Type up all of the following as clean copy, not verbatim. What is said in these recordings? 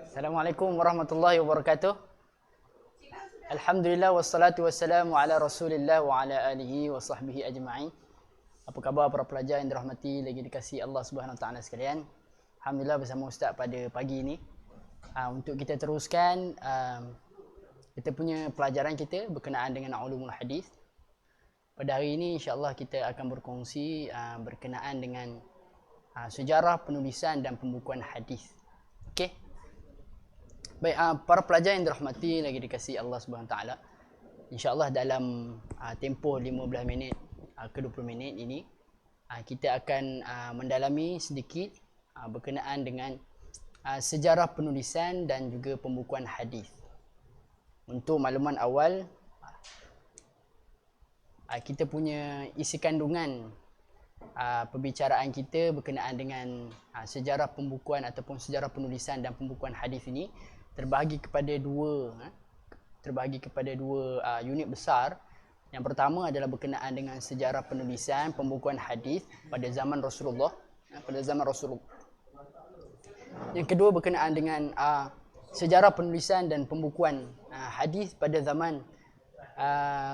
Assalamualaikum warahmatullahi wabarakatuh. Alhamdulillah wassalatu wassalamu ala Rasulillah wa ala alihi wa sahbihi ajma'in. Apa khabar para pelajar yang dirahmati lagi dikasihi Allah Subhanahu wa taala sekalian? Alhamdulillah bersama ustaz pada pagi ini. Untuk kita teruskan kita punya pelajaran kita berkenaan dengan ulumul hadis. Pada hari ini insya-Allah kita akan berkongsi berkenaan dengan sejarah penulisan dan pembukuan hadis. Okey. Baik, para pelajar yang dirahmati lagi dikasihi Allah Subhanahu taala. Insya-Allah dalam tempoh 15 minit ke 20 minit ini kita akan mendalami sedikit berkenaan dengan sejarah penulisan dan juga pembukuan hadis. Untuk makluman awal, kita punya isi kandungan perbicaraan kita berkenaan dengan sejarah pembukuan ataupun sejarah penulisan dan pembukuan hadis ini terbahagi kepada dua unit besar. Yang pertama adalah berkenaan dengan sejarah penulisan pembukuan hadis pada zaman Rasulullah, Yang kedua berkenaan dengan sejarah penulisan dan pembukuan hadis pada zaman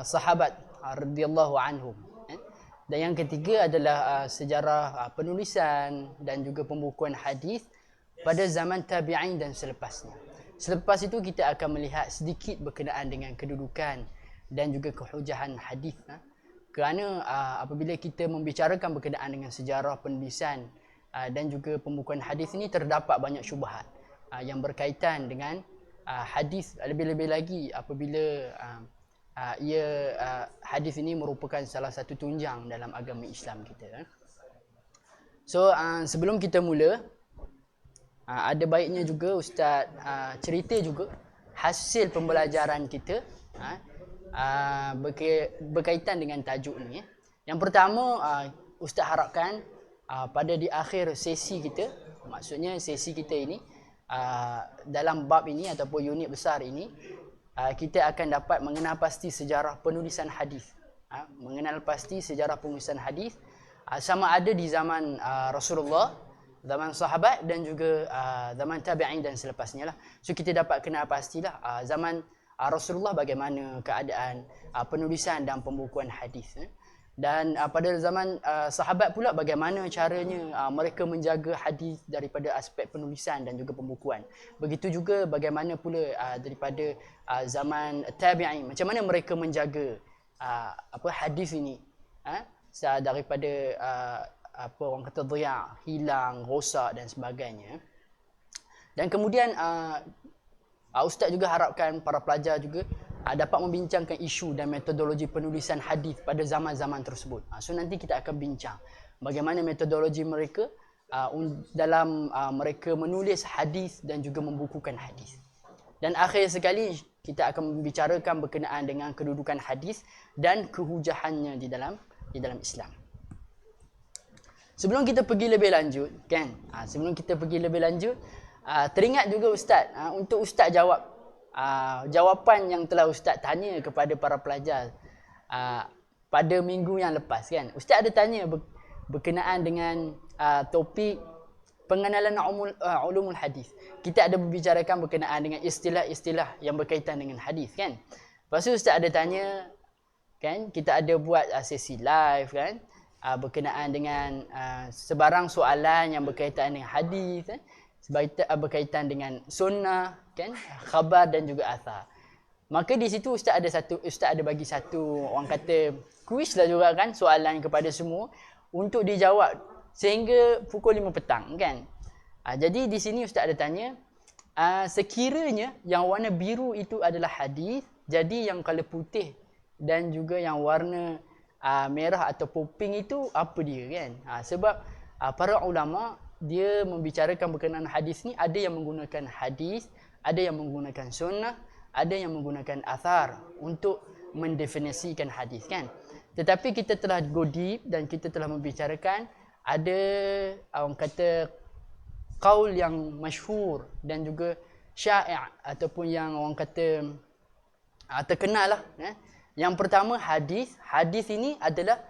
sahabat radhiyallahu anhum. Dan yang ketiga adalah sejarah penulisan dan juga pembukuan hadis pada zaman tabi'in dan selepasnya. Selepas itu kita akan melihat sedikit berkenaan dengan kedudukan dan juga kehujahan hadis. Kerana apabila kita membicarakan berkenaan dengan sejarah penulisan dan juga pembukuan hadis ini, terdapat banyak syubhat yang berkaitan dengan hadis, lebih-lebih lagi apabila hadis ini merupakan salah satu tunjang dalam agama Islam kita. So sebelum kita mula, ada baiknya juga Ustaz cerita juga hasil pembelajaran kita berkaitan dengan tajuk ni. Yang pertama, Ustaz harapkan pada di akhir sesi kita, maksudnya sesi kita ini, dalam bab ini ataupun unit besar ini, kita akan dapat mengenal pasti sejarah penulisan hadis. Mengenal pasti sejarah penulisan hadis sama ada di zaman Rasulullah, zaman sahabat dan juga zaman tabi'in dan selepasnya lah. So kita dapat kenal pastilah zaman Rasulullah bagaimana keadaan penulisan dan pembukuan hadis. Dan pada zaman sahabat pula bagaimana caranya mereka menjaga hadis daripada aspek penulisan dan juga pembukuan. Begitu juga bagaimana pula daripada zaman tabi'in, macam mana mereka menjaga hadis ini daripada orang kata dhiya', hilang, rosak dan sebagainya. Dan kemudian Ustaz juga harapkan para pelajar juga dapat membincangkan isu dan metodologi penulisan hadis pada zaman-zaman tersebut. So nanti kita akan bincang bagaimana metodologi mereka dalam mereka menulis hadis dan juga membukukan hadis. Dan akhir sekali kita akan membicarakan berkenaan dengan kedudukan hadis dan kehujahannya di dalam Islam. Sebelum kita pergi lebih lanjut, teringat juga Ustaz, untuk Ustaz jawab jawapan yang telah Ustaz tanya kepada para pelajar pada minggu yang lepas, kan. Ustaz ada tanya berkenaan dengan topik pengenalan ulumul hadis. Kita ada berbicarakan berkenaan dengan istilah-istilah yang berkaitan dengan hadis, kan. Lepas tu Ustaz ada tanya, kan, kita ada buat sesi live, kan, berkenaan dengan sebarang soalan yang berkaitan dengan hadis, berkaitan dengan sunnah, kan, khabar dan juga athar. Maka di situ Ustaz ada bagi satu, orang kata, kuis lah juga, kan, soalan kepada semua untuk dijawab sehingga pukul 5 petang, kan. Jadi di sini Ustaz ada tanya, sekiranya yang warna biru itu adalah hadis, jadi yang color putih dan juga yang warna merah ataupun pink itu apa dia, kan. Sebab para ulama dia membicarakan berkenaan hadis ni, ada yang menggunakan hadis, ada yang menggunakan sunnah, ada yang menggunakan athar untuk mendefinisikan hadis, kan. Tetapi kita telah go deep dan kita telah membicarakan ada orang kata qaul yang masyhur dan juga syai' ataupun yang orang kata terkenal lah. Yang pertama hadis. Hadis ini adalah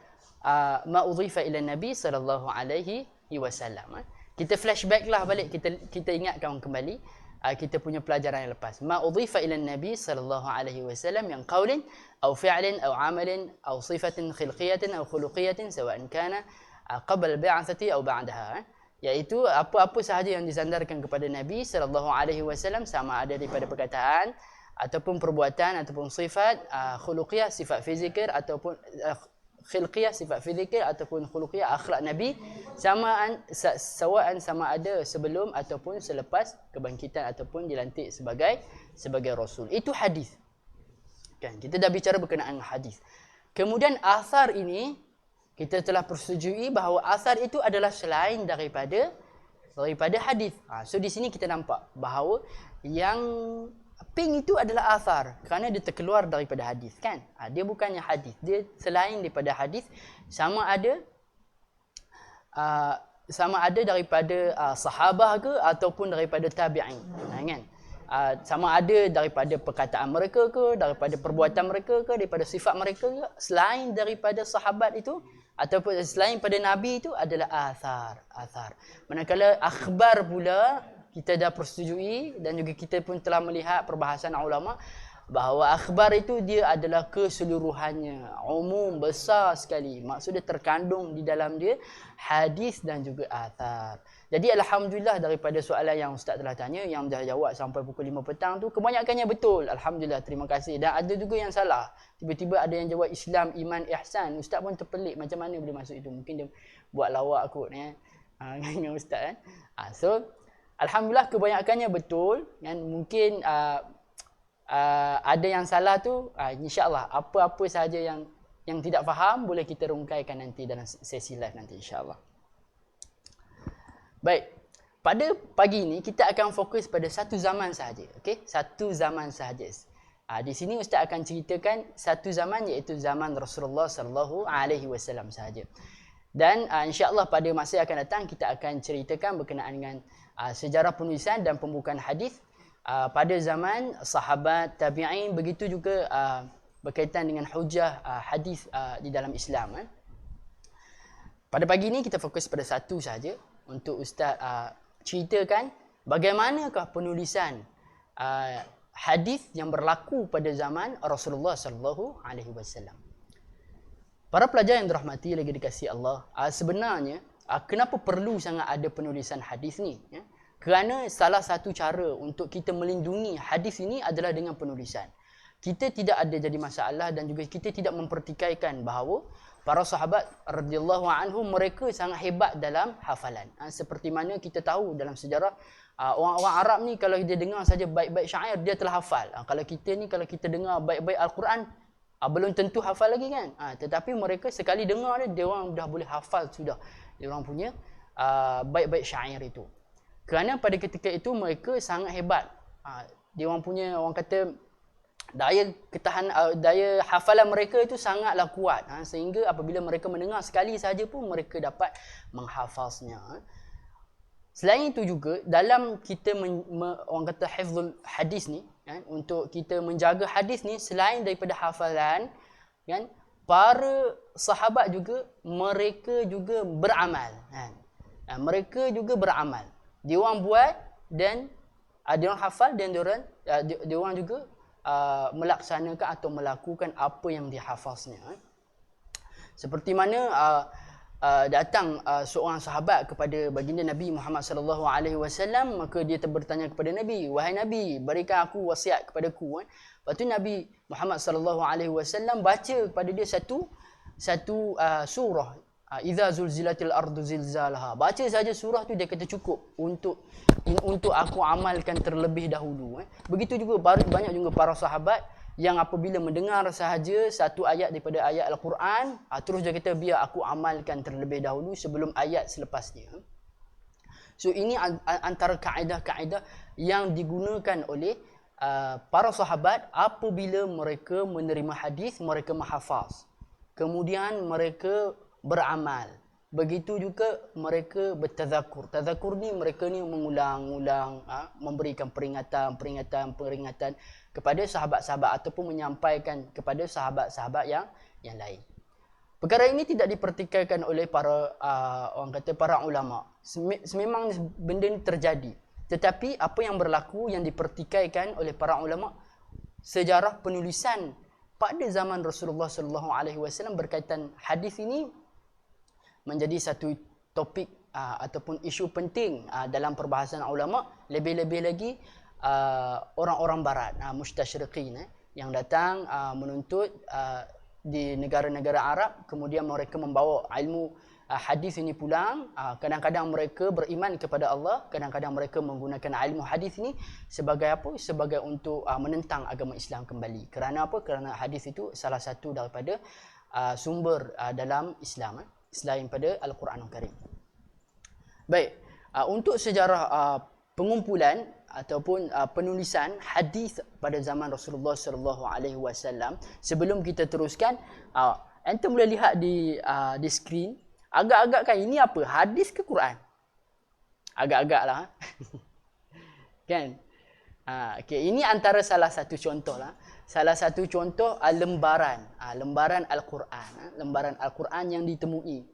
ma udhifa ila Nabi sallallahu alaihi wasallam. Kita flashback lah balik, kita ingatkan kembali kita punya pelajaran yang lepas. Ma udhifa ila Nabi sallallahu alaihi wasallam min qaulin aw fi'lin aw 'amalin aw sifatin khilqiyatin aw khuluqiyatin sawa'an kana qabla al-ba'athati aw ba'daha. Iaitu apa-apa sahaja yang disandarkan kepada Nabi sallallahu alaihi wasallam, sama ada daripada perkataan ataupun perbuatan ataupun sifat khuluqiyah, sifat fizikal, ataupun khilqiyah, sifat fizikal, ataupun khuluqiyah, akhlak Nabi, sawaan sama ada sebelum ataupun selepas kebangkitan ataupun dilantik sebagai rasul. Itu hadis. Kan, kita dah bicara berkenaan hadis. Kemudian asar ini kita telah persetujui bahawa asar itu adalah selain daripada hadis. So di sini kita nampak bahawa yang pink itu adalah asar kerana dia terkeluar daripada hadis, kan? Dia bukannya hadis, dia selain daripada hadis, sama ada daripada sahabah ke ataupun daripada tabi'in, kan? Sama ada daripada perkataan mereka ke, daripada perbuatan mereka ke, daripada sifat mereka ke, selain daripada sahabat itu ataupun selain pada Nabi itu adalah asar. Manakala akhbar pula kita dah persetujui dan juga kita pun telah melihat perbahasan ulama bahawa akhbar itu dia adalah keseluruhannya, umum, besar sekali. Maksudnya terkandung di dalam dia hadis dan juga athar. Jadi alhamdulillah daripada soalan yang ustaz telah tanya, yang dah jawab sampai pukul 5 petang tu, kebanyakannya betul. Alhamdulillah, terima kasih. Dan ada juga yang salah. Tiba-tiba ada yang jawab Islam, iman, ihsan. Ustaz pun terpelik macam mana boleh masuk itu. Mungkin dia buat lawak kot dengan ustaz, kan. So alhamdulillah kebanyakannya betul, kan. Mungkin ada yang salah tu, insya-Allah apa-apa sahaja yang tidak faham boleh kita rungkaikan nanti dalam sesi live nanti, insya-Allah. Baik, pada pagi ini kita akan fokus pada satu zaman sahaja, okey? Satu zaman sahaja. Di sini ustaz akan ceritakan satu zaman, iaitu zaman Rasulullah sallallahu alaihi wasallam sahaja. Dan insya-Allah pada masa yang akan datang kita akan ceritakan berkenaan dengan sejarah penulisan dan pembukaan hadis pada zaman sahabat, tabi'in, begitu juga berkaitan dengan hujah hadis di dalam Islam. Pada pagi ini kita fokus pada satu saja untuk ustaz ceritakan bagaimanakah penulisan hadis yang berlaku pada zaman Rasulullah sallallahu alaihi wasallam. Para pelajar yang dirahmati lagi dikasihi Allah, sebenarnya kenapa perlu sangat ada penulisan hadis ni? Kerana salah satu cara untuk kita melindungi hadis ini adalah dengan penulisan. Kita tidak ada jadi masalah dan juga kita tidak mempertikaikan bahawa para sahabat radhiyallahu anhum mereka sangat hebat dalam hafalan. Seperti mana kita tahu dalam sejarah orang-orang Arab ni kalau dia dengar saja bait-bait syair dia telah hafal. Kalau kita dengar bait-bait Al-Quran belum tentu hafal lagi, kan. Tetapi mereka sekali dengar dia orang dah boleh hafal sudah. Dia orang punya bait-bait syair itu. Kerana pada ketika itu mereka sangat hebat. Dia orang punya, orang kata, daya hafalan mereka itu sangatlah kuat, sehingga apabila mereka mendengar sekali sahaja pun mereka dapat menghafaznya. Selain itu juga dalam kita orang kata hifzul hadis ni, kan, untuk kita menjaga hadis ni selain daripada hafalan, kan, para sahabat juga mereka juga beramal, kan. Mereka juga beramal. Dia orang buat dan dia orang hafal dan dia orang juga melaksanakan atau melakukan apa yang dihafaznya. Seperti mana datang seorang sahabat kepada baginda Nabi Muhammad sallallahu alaihi wasallam, maka dia bertanya kepada Nabi, "Wahai Nabi, berikan aku wasiat kepadaku." Lepas tu Nabi Muhammad sallallahu alaihi wasallam baca kepada dia satu surah, "Idza zulzilatil ardu zilzalaha." Baca saja surah tu dia kata cukup untuk aku amalkan terlebih dahulu. Begitu juga banyak juga para sahabat yang apabila mendengar sahaja satu ayat daripada ayat Al-Quran, terus dia kata biar aku amalkan terlebih dahulu sebelum ayat selepasnya. So ini antara kaedah-kaedah yang digunakan oleh para sahabat apabila mereka menerima hadis, mereka menghafaz. Kemudian mereka beramal. Begitu juga mereka bertazakur. Tazakur ni mereka ni mengulang-ulang, memberikan peringatan kepada sahabat-sahabat ataupun menyampaikan kepada sahabat-sahabat yang lain. Perkara ini tidak dipertikaikan oleh para orang kata para ulama. Sememang benda ini terjadi. Tetapi apa yang berlaku yang dipertikaikan oleh para ulama, sejarah penulisan pada zaman Rasulullah sallallahu alaihi wasallam berkaitan hadis ini menjadi satu topik ataupun isu penting dalam perbahasan ulama, lebih-lebih lagi orang-orang barat, mustasyriqin yang datang menuntut di negara-negara Arab, kemudian mereka membawa ilmu hadis ini pulang. Kadang-kadang mereka beriman kepada Allah, kadang-kadang mereka menggunakan ilmu hadis ini sebagai apa? Sebagai untuk menentang agama Islam kembali. Kerana apa? Kerana hadis itu salah satu daripada sumber dalam Islam, selain pada Al-Quranul Karim. Baik, untuk sejarah pengumpulan ataupun penulisan hadis pada zaman Rasulullah sallallahu alaihi wasallam, sebelum kita teruskan, anda boleh lihat di skrin, agak-agak kan ini apa? Hadis ke Quran? Agak-agaklah. Kan? Okay, ini antara salah satu contoh lah. Salah satu contoh lembaran Al-Quran, lembaran Al-Quran yang ditemui.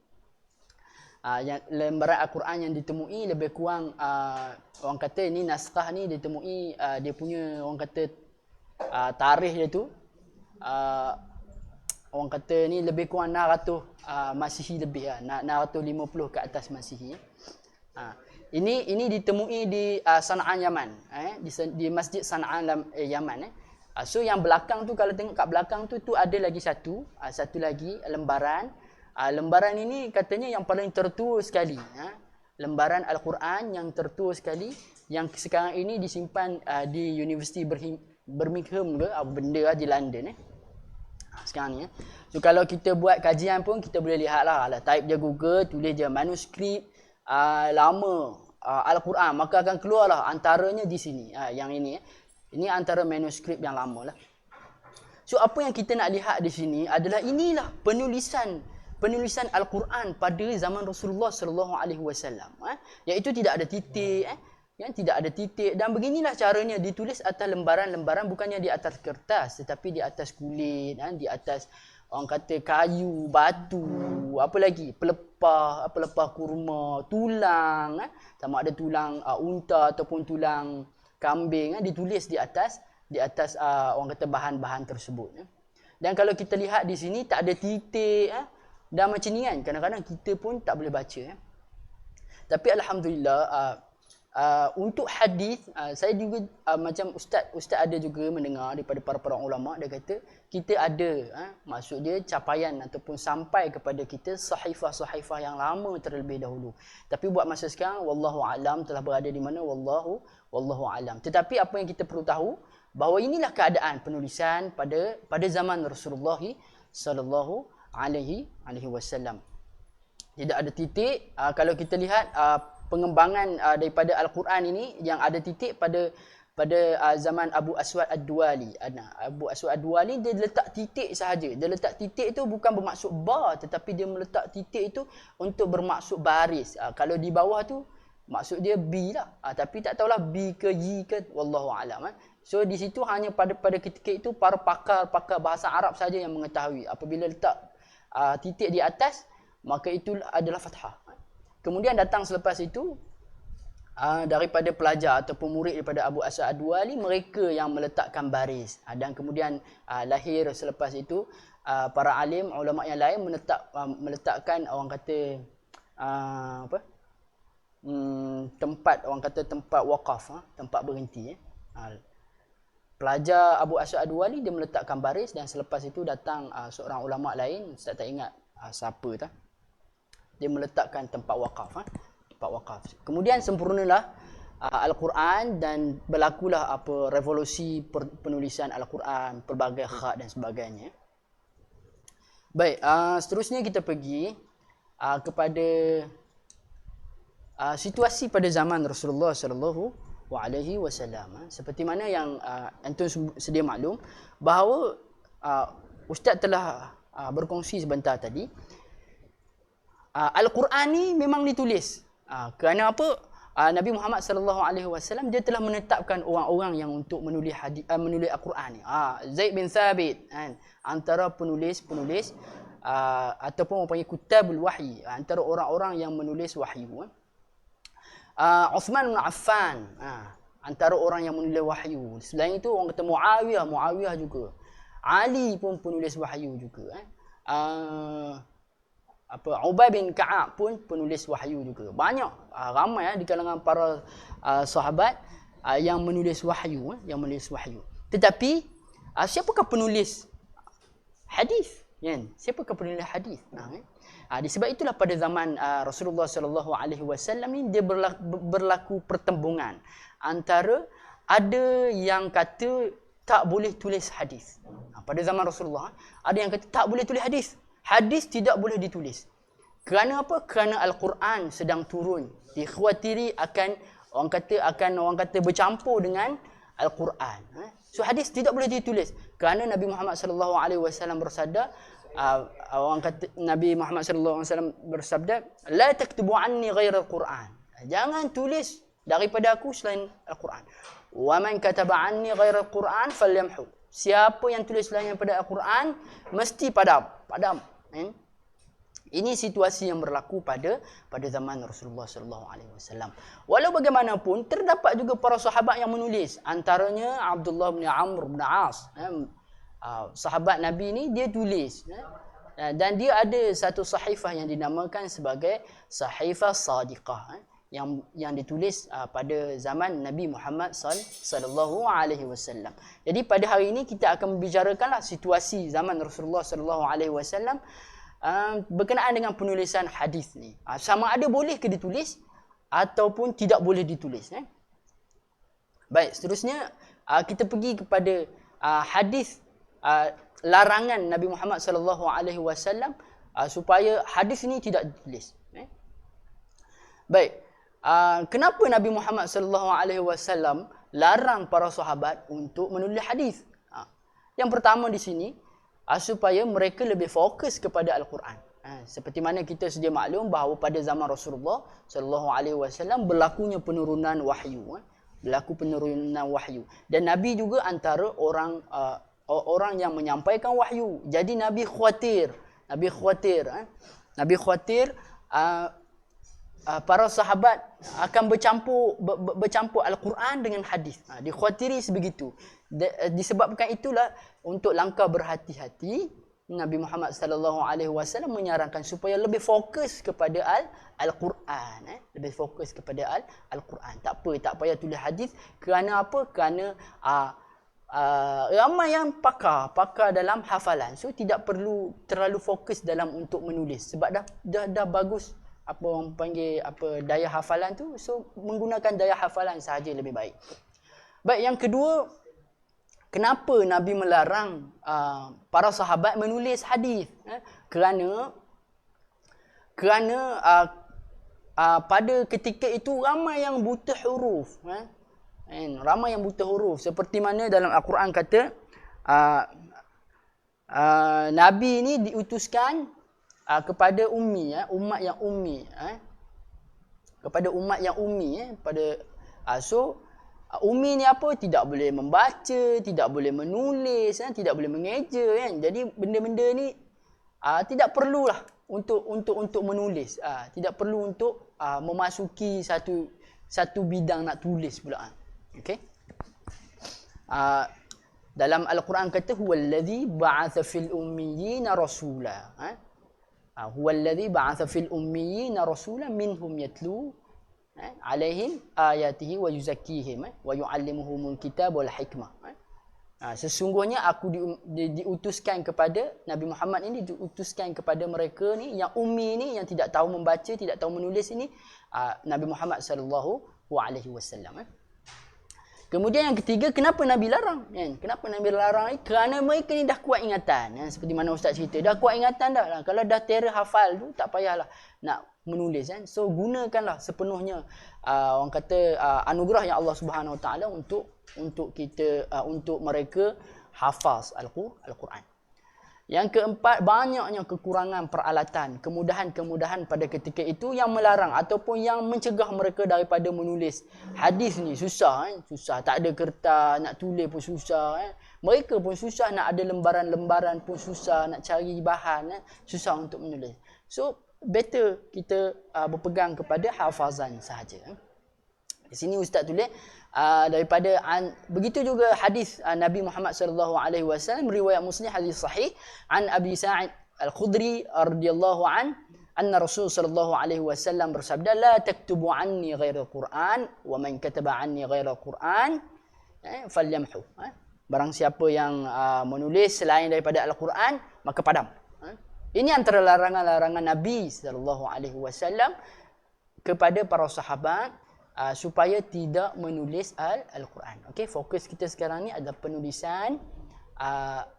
Lembaran Al-Quran yang ditemui lebih kurang orang kata ini naskah ni ditemui dia punya orang kata tarikh dia tu orang kata ni lebih kurang 600 Masihi lebih 650 ke atas Masihi. Ini ditemui di Sanaa Yaman, di Masjid Sanaa Yaman. So yang belakang tu, kalau tengok kat belakang tu ada lagi satu lagi lembaran. Lembaran ini katanya yang paling tertua sekali, lembaran Al-Quran yang tertua sekali, yang sekarang ini disimpan di Universiti Birmingham ke benda di London sekarang ni. So kalau kita buat kajian pun kita boleh lihat lah, type je Google, tulis je manuskrip lama Al-Quran, maka akan keluar lah antaranya di sini. Yang ini antara manuskrip yang lama lah. So apa yang kita nak lihat di sini adalah inilah penulisan Al-Quran pada zaman Rasulullah sallallahu alaihi wasallam, iaitu tidak ada titik, tidak ada titik, dan beginilah caranya ditulis atas lembaran-lembaran, bukannya di atas kertas tetapi di atas kulit, di atas orang kata kayu, batu, apa lagi, pelepah kurma, tulang, sama ada tulang unta ataupun tulang kambing, ditulis di atas orang kata bahan-bahan tersebut. Dan kalau kita lihat di sini tak ada titik, dan macam ni kan, kadang-kadang kita pun tak boleh baca. Tapi alhamdulillah untuk hadis, saya juga macam ustaz ada juga mendengar daripada para ulama, dia kata kita ada maksud dia capaian ataupun sampai kepada kita sahifah-sahifah yang lama terlebih dahulu. Tapi buat masa sekarang wallahu alam telah berada di mana, wallahu alam. Tetapi apa yang kita perlu tahu, bahawa inilah keadaan penulisan pada zaman Rasulullah sallallahu alaihi wasallam. Tidak ada titik. Kalau kita lihat pengembangan daripada Al-Quran ini, yang ada titik pada zaman Abu Aswad Ad-Duali. Abu Aswad Ad-Duali dia letak titik sahaja. Dia letak titik itu bukan bermaksud bar, tetapi dia meletak titik itu untuk bermaksud baris. Kalau di bawah tu maksud dia B lah. Tapi tak tahulah B ke Y ke, wallahu alam. So di situ hanya pada ketika itu para pakar bahasa Arab saja yang mengetahui. Apabila letak titik di atas, maka itu adalah fathah. Kemudian datang selepas itu daripada pelajar ataupun murid daripada Abu Aswad Ad-Duali, mereka yang meletakkan baris. Dan kemudian lahir selepas itu para alim, ulama yang lain meletakkan orang kata tempat, orang kata tempat waqaf, tempat berhenti. Pelajar Abu Aswad Ad-Duali dia meletakkan baris, dan selepas itu datang seorang ulama lain, saya tak ingat siapa tak. Dia meletakkan tempat waqaf, tempat waqaf. Kemudian sempurnalah Al-Quran, dan berlakulah revolusi penulisan Al-Quran, pelbagai khat dan sebagainya. Baik, seterusnya kita pergi kepada situasi pada zaman Rasulullah sallallahu alaihi wasallam. Seperti mana yang antum sedia maklum, bahawa ustaz telah berkongsi sebentar tadi, Al-Quran ni memang ditulis. Kerana apa? Nabi Muhammad sallallahu alaihi wasallam dia telah menetapkan orang-orang yang untuk menulis Al-Quran ni. Zaid bin Thabit, antara penulis ataupun orang panggil kutabul wahyi, antara orang-orang yang menulis wahyu. Uthman bin Affan, antara orang yang menulis wahyu. Selain itu orang kata Muawiyah juga. Ali pun penulis wahyu juga. Ubay bin Ka'ab pun penulis wahyu juga. Banyak, ramai di kalangan para sahabat yang menulis wahyu, Tetapi siapakah penulis hadis? Siapakah penulis hadis? Disebab itulah pada zaman Rasulullah sallallahu alaihi wasallam ni dia berlaku pertembungan antara ada yang kata tak boleh tulis hadis. Pada zaman Rasulullah ada yang kata tak boleh tulis hadis. Hadis tidak boleh ditulis. Kerana apa? Kerana Al-Quran sedang turun. Dikhawatiri akan orang kata bercampur dengan Al-Quran. So hadis tidak boleh ditulis. Kerana Nabi Muhammad sallallahu alaihi wasallam bersabda, Nabi Muhammad sallallahu alaihi wasallam bersabda, la taktubu anni ghaira al-Quran. Jangan tulis daripada aku selain Al-Quran. Wa man kataba anni ghaira al-Quran falyamhu. Siapa yang tulis selain daripada Al-Quran mesti padam. Ini situasi yang berlaku pada zaman Rasulullah sallallahu alaihi wasallam. Walau bagaimanapun terdapat juga para sahabat yang menulis, antaranya Abdullah bin Amr bin As. Sahabat Nabi ni dia tulis, dan dia ada satu sahifah yang dinamakan sebagai Sahifah Sadiqah, yang ditulis pada zaman Nabi Muhammad sallallahu alaihi wasallam. Jadi pada hari ini kita akan membicarakanlah situasi zaman Rasulullah sallallahu alaihi wasallam berkenaan dengan penulisan hadis ni. Sama ada boleh ke ditulis ataupun tidak boleh ditulis. Baik, seterusnya kita pergi kepada hadis larangan Nabi Muhammad sallallahu alaihi wasallam supaya hadis ini tidak ditulis. Baik, kenapa Nabi Muhammad sallallahu alaihi wasallam larang para sahabat untuk menulis hadis? Yang pertama di sini supaya mereka lebih fokus kepada Al-Quran. Seperti mana kita sedia maklum bahawa pada zaman Rasulullah sallallahu alaihi wasallam berlakunya penurunan wahyu, dan Nabi juga antara orang yang menyampaikan wahyu. Jadi Nabi khawatir para sahabat akan bercampur Al-Quran dengan hadis. Dikhawatiri sebegitu. Disebabkan itulah untuk langkah berhati-hati Nabi Muhammad sallallahu alaihi wasallam menyarankan supaya lebih fokus kepada Al-Quran, lebih fokus kepada Al-Quran. Tak payah tulis hadis. Kerana apa? Kerana ramai yang pakar dalam hafalan. So tidak perlu terlalu fokus dalam untuk menulis sebab dah bagus orang panggil daya hafalan tu. So menggunakan daya hafalan sahaja lebih baik. Baik, yang kedua, kenapa Nabi melarang para sahabat menulis hadis? Kerana pada ketika itu ramai yang buta huruf. Ramai yang buta huruf. Seperti mana dalam Al-Quran kata, Nabi ini diutuskan kepada ummi, umat yang ummi, kepada umat yang ummi, so ummi ni apa? Tidak boleh membaca, tidak boleh menulis, tidak boleh mengeja, Jadi benda-benda ni tidak perlulah untuk menulis, tidak perlu untuk memasuki satu bidang nak tulis pula. Okey. Dalam Al-Quran kata huwallazi ba'atha fil ummiyina rasula. Huwallazi ba'atha fil ummiyina rasula minhum yatlu alaihim ayatihi wa yuzakkihim wa yu'allimuhumul kitab wal hikmah. Sesungguhnya aku diutuskan kepada Nabi Muhammad ini, diutuskan kepada mereka ni yang ummi ni, yang tidak tahu membaca, tidak tahu menulis ini, Nabi Muhammad sallallahu alaihi wasallam. Kemudian yang ketiga, kenapa Nabi larang? Kenapa Nabi larang ni? Kerana mereka ni dah kuat ingatan. Seperti mana Ustaz cerita, dah kuat ingatan dah. Kalau dah terror hafal tu, tak payahlah nak menulis. So gunakanlah sepenuhnya orang kata anugerah yang Allah Subhanahu Wa Taala untuk kita, untuk mereka hafaz Al-Quran. Yang keempat, banyaknya kekurangan peralatan, kemudahan-kemudahan pada ketika itu yang melarang ataupun yang mencegah mereka daripada menulis hadis ni. Susah, susah. Tak ada kertas, nak tulis pun susah. Mereka pun susah, nak ada lembaran-lembaran pun susah, nak cari bahan, susah untuk menulis. So, better kita berpegang kepada hafazan sahaja. Di sini Ustaz tulis daripada begitu juga hadis Nabi Muhammad sallallahu alaihi wasallam, riwayat Muslim, hadis sahih, an Abi Sa'id Al-Khudri radhiyallahu anna Rasul sallallahu alaihi wasallam bersabda, la taktubu anni ghairal Quran wa man kataba anni ghairal Quran falyamhu. Barang siapa yang menulis selain daripada Al-Quran, maka padam. Ini antara larangan-larangan Nabi sallallahu alaihi wasallam kepada para sahabat supaya tidak menulis Al-Quran. Okey, fokus kita sekarang ni adalah penulisan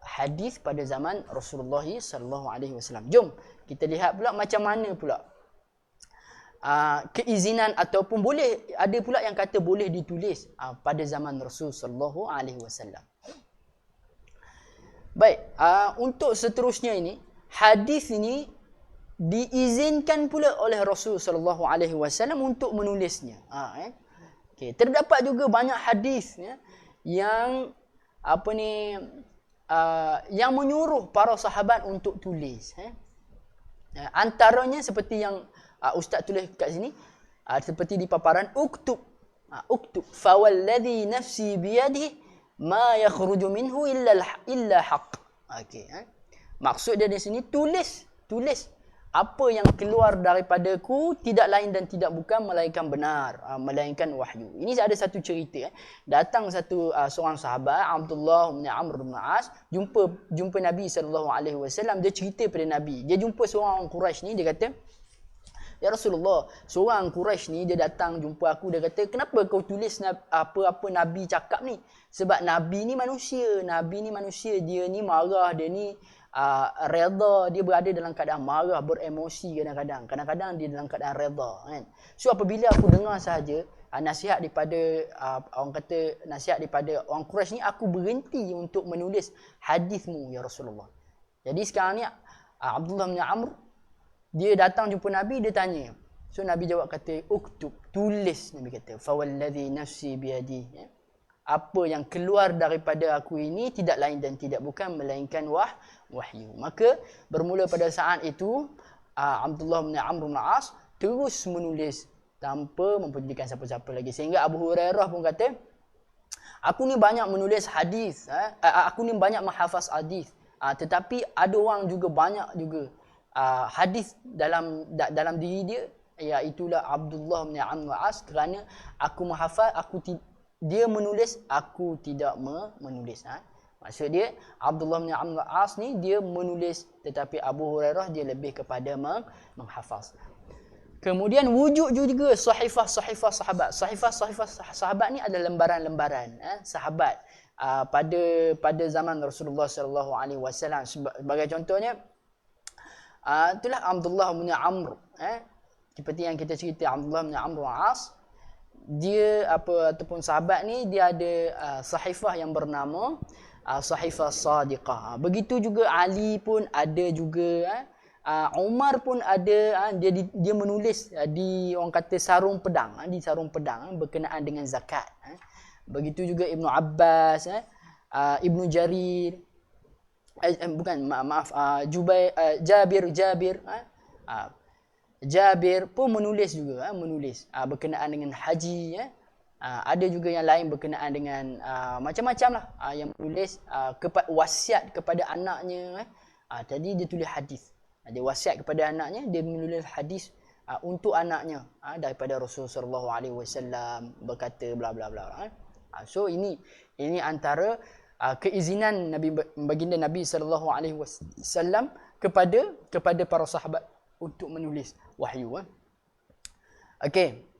hadis pada zaman Rasulullah sallallahu alaihi wasallam. Jom kita lihat pula macam mana pula keizinan ataupun boleh, ada pula yang kata boleh ditulis pada zaman Rasul sallallahu alaihi wasallam. Baik, untuk seterusnya ini, hadis ini diizinkan pula oleh Rasul sallallahu alaihi wasallam untuk menulisnya. Okey, terdapat juga banyak hadis yang yang menyuruh para sahabat untuk tulis. Antaranya seperti yang Ustaz tulis kat sini, seperti di paparan, uktub fawalladhi nafsi biyadihi ma yakhruju minhu illa haqq. Okey, maksud dia di sini tulis apa yang keluar daripadaku tidak lain dan tidak bukan melainkan benar, melainkan wahyu. Ini ada satu cerita. Datang seorang sahabat, Abdullah bin Amr bin As, jumpa Nabi sallallahu alaihi wasallam. Dia cerita pada Nabi. Dia jumpa seorang orang Quraisy ni, dia kata, "Ya Rasulullah, seorang Quraisy ni dia datang jumpa aku, dia kata, kenapa kau tulis apa-apa Nabi cakap ni? Sebab Nabi ni manusia, dia ni marah, dia ni redha, dia berada dalam keadaan marah, beremosi kadang-kadang dia dalam keadaan redha, kan. So apabila aku dengar sahaja nasihat daripada nasihat daripada orang Quraisy ni, aku berhenti untuk menulis hadismu ya Rasulullah." Jadi sekarang ni Abdullah bin Amr dia datang jumpa Nabi, dia tanya. So Nabi jawab kata, uktub, tulis. Nabi kata, fawalladhi nafsi biyadi, apa yang keluar daripada aku ini tidak lain dan tidak bukan melainkan wahyu. Maka bermula pada saat itu Abdullah bin Amr bin As terus menulis tanpa mempedulikan siapa-siapa lagi, sehingga Abu Hurairah pun kata, aku ni banyak menulis hadis, aku ni banyak menghafaz hadis, tetapi ada orang juga banyak juga hadis dalam diri dia, iaitulah Abdullah bin Amr bin As, kerana aku menghafaz, dia menulis, aku tidak menulis. Maksud dia, Abdullah bin Amr bin As ni dia menulis, tetapi Abu Hurairah dia lebih kepada menghafaz. Kemudian wujud juga sahifah sahabat. Sahifah sahabat ni adalah lembaran-lembaran sahabat pada zaman Rasulullah sallallahu alaihi wasallam. Sebagai contohnya, itulah Abdullah bin Amr, seperti yang kita cerita, Abdullah bin Amr bin As, dia ataupun sahabat ni dia ada sahifah yang bernama Sahifah Sadiqah. Begitu juga Ali pun ada juga, Umar pun ada, dia menulis di orang kata sarung pedang, di sarung pedang berkenaan dengan zakat. Begitu juga Ibnu Abbas, Ibnu Jarir, Jabir pun menulis juga, berkenaan dengan haji. Ada juga yang lain berkenaan dengan macam-macam lah, yang menulis wasiat kepada anaknya. Tadi dia tulis hadis, dia wasiat kepada anaknya, dia menulis hadis untuk anaknya daripada Rasulullah sallallahu alaihi wasallam berkata bla bla bla. So ini antara keizinan baginda Nabi sallallahu alaihi wasallam kepada para sahabat untuk menulis wahyu. Okey.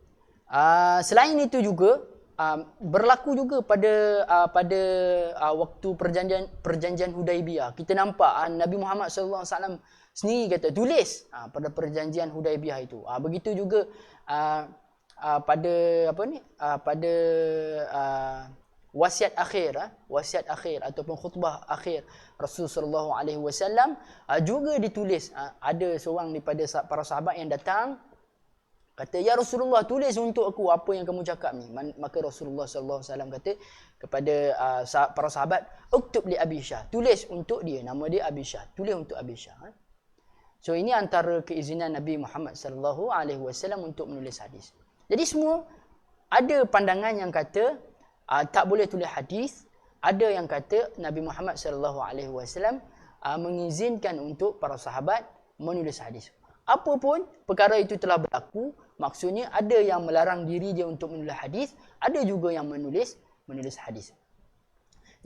Selain itu juga berlaku juga pada waktu perjanjian Hudaibiyah. Kita nampak Nabi Muhammad sallallahu alaihi wasallam sendiri kata tulis pada perjanjian Hudaibiyah itu. Begitu juga pada wasiat akhir, wasiat akhir ataupun khutbah akhir Rasulullah sallallahu alaihi wasallam juga ditulis. Ada seorang daripada para sahabat yang datang kata, "Ya Rasulullah, tulis untuk aku apa yang kamu cakap ni." Maka Rasulullah sallallahu alaihi wasallam kata kepada para sahabat, "Uktub li Abi Syah." Tulis untuk dia, nama dia Abi Syah. Tulis untuk Abi Syah. So ini antara keizinan Nabi Muhammad sallallahu alaihi wasallam untuk menulis hadis. Jadi semua ada pandangan yang kata tak boleh tulis hadis, ada yang kata Nabi Muhammad sallallahu alaihi wasallam mengizinkan untuk para sahabat menulis hadis. Apapun perkara itu telah berlaku, maksudnya ada yang melarang diri dia untuk menulis hadis, ada juga yang menulis hadis.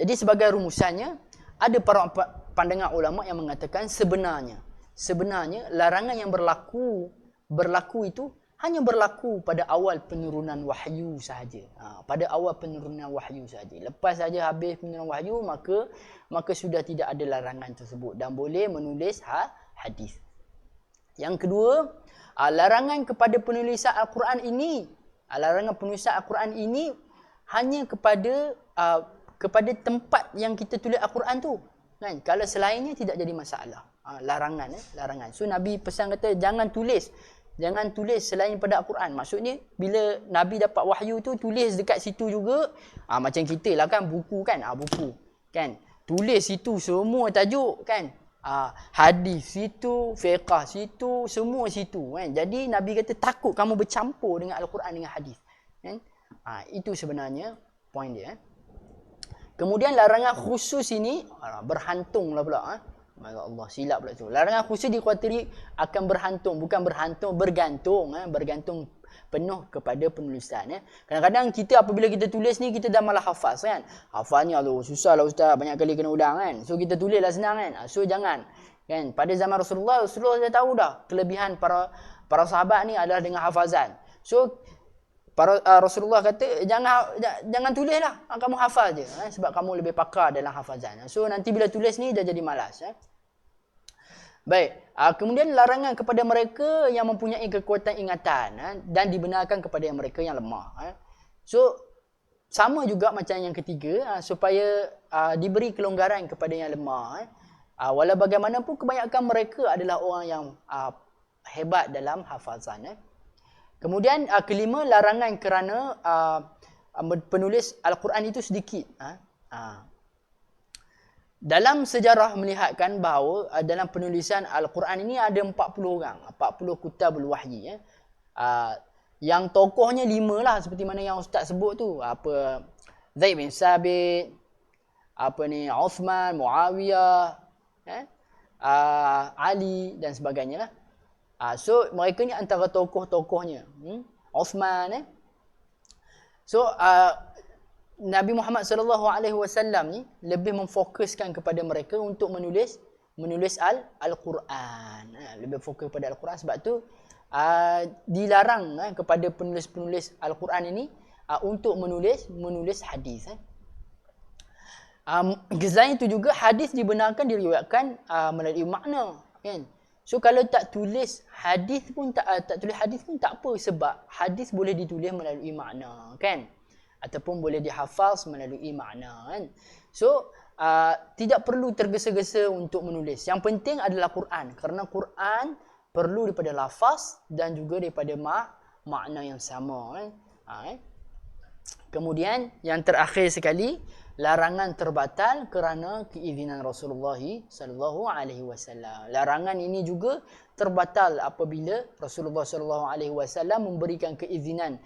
Jadi sebagai rumusannya, ada para pandangan ulama yang mengatakan sebenarnya larangan yang berlaku itu hanya berlaku pada awal penurunan wahyu sahaja. Pada awal penurunan wahyu sahaja. Lepas saja habis penurunan wahyu, maka sudah tidak ada larangan tersebut dan boleh menulis hadis. Yang kedua, larangan kepada penulisan Al-Quran ini, hanya kepada tempat yang kita tulis Al-Quran tu. Kan? Kalau selainnya tidak jadi masalah. Larangan. So Nabi pesan kata jangan tulis selain pada Al-Quran. Maksudnya bila Nabi dapat wahyu tu, tulis dekat situ juga. Macam kita lah kan, buku kan, buku kan, tulis situ semua tajuk kan, hadis situ, fiqh situ, semua situ kan. Jadi Nabi kata takut kamu bercampur dengan Al-Quran dengan hadis kan. Itu sebenarnya poin dia. Kemudian larangan khusus ini berhantung lah pula. Allah, silap pula tu. Larangan khusus dikuatiri akan bergantung penuh kepada penulisan. Kadang-kadang kita apabila kita tulis ni, kita dah malah hafaz kan. Hafaznya susah lah ustaz, banyak kali kena udang kan. So kita tulis lah senang kan. So jangan kan. Pada zaman Rasulullah dah tahu dah kelebihan para sahabat ni adalah dengan hafazan. So Rasulullah kata jangan tulislah, kamu hafal je sebab kamu lebih pakar dalam hafazan. So nanti bila tulis ni dah jadi malas. Baik, kemudian larangan kepada mereka yang mempunyai kekuatan ingatan dan dibenarkan kepada mereka yang lemah. So sama juga macam yang ketiga, supaya diberi kelonggaran kepada yang lemah. Walau bagaimanapun kebanyakan mereka adalah orang yang hebat dalam hafazan. Kemudian kelima, larangan kerana penulis Al-Quran itu sedikit. Dalam sejarah melihatkan bahawa dalam penulisan Al-Quran ini ada 40 orang, 40 kutabul wahyi. Yang tokohnya 5 lah, seperti mana yang ustaz sebut tu. Zaid bin Sabit, Uthman, Muawiyah, Ali dan sebagainya lah. So mereka ni antara tokoh-tokohnya. Uthman. So Nabi Muhammad sallallahu alaihi wasallam ni lebih memfokuskan kepada mereka untuk menulis Al-Quran. Lebih fokus kepada Al-Quran, sebab tu dilarang kepada penulis-penulis Al-Quran ini untuk menulis hadis. Selain itu juga hadis dibenarkan diriwayatkan melalui makna kan. So kalau tak tulis hadis pun tak apa, sebab hadis boleh ditulis melalui makna kan, ataupun boleh dihafaz melalui makna kan. So tidak perlu tergesa-gesa untuk menulis. Yang penting adalah Quran, kerana Quran perlu daripada lafaz dan juga daripada makna yang sama kan. Kemudian yang terakhir sekali, larangan terbatal kerana keizinan Rasulullah sallallahu alaihi wasallam. Larangan ini juga terbatal apabila Rasulullah sallallahu alaihi wasallam memberikan keizinan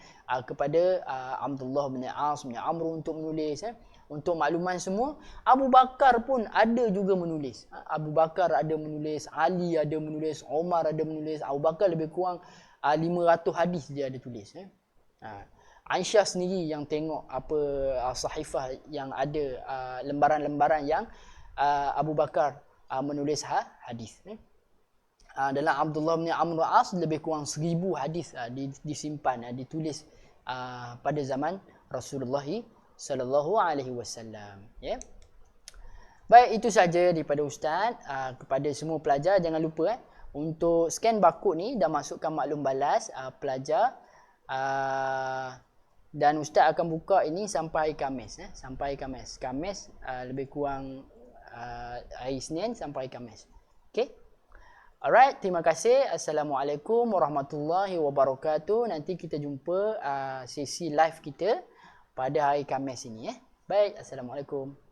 kepada Abdullah bin As bin Amr untuk menulis. Untuk makluman semua, Abu Bakar pun ada juga menulis. Abu Bakar ada menulis, Ali ada menulis, Umar ada menulis. Abu Bakar lebih kurang 500 hadis dia ada tulis. Aisyah sendiri yang tengok sahifah yang ada lembaran-lembaran yang Abu Bakar menulis hadis. Dalam Abdullah bin Amr As lebih kurang 1000 hadis disimpan, ditulis pada zaman Rasulullah sallallahu alaihi wasallam. Ya. Baik, itu saja daripada ustaz. Kepada semua pelajar jangan lupa untuk scan barcode ni dan masukkan maklum balas pelajar Dan Ustaz akan buka ini sampai Khamis. Sampai Khamis. Khamis lebih kurang hari Isnin sampai Khamis. Okay. Alright, terima kasih. Assalamualaikum warahmatullahi wabarakatuh. Nanti kita jumpa sesi live kita pada hari Khamis ini. Baik, Assalamualaikum.